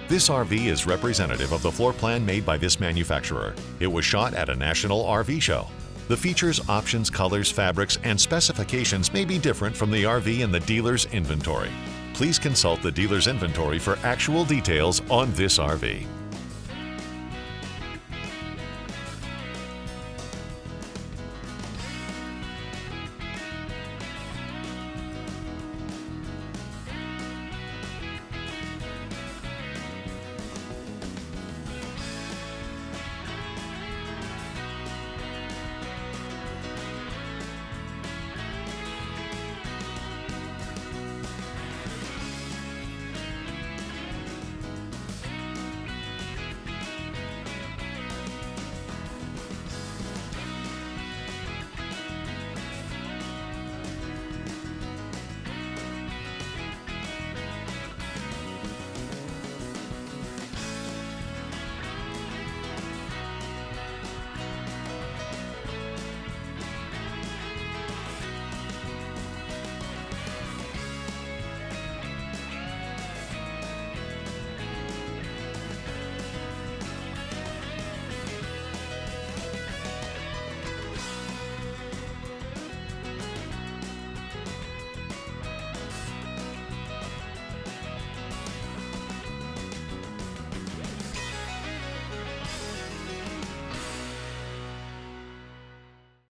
This RV is representative of the floor plan made by this manufacturer. It was shot at a national RV show. The features, options, colors, fabrics, and specifications may be different from the RV in the dealer's inventory. Please consult the dealer's inventory for actual details on this RV.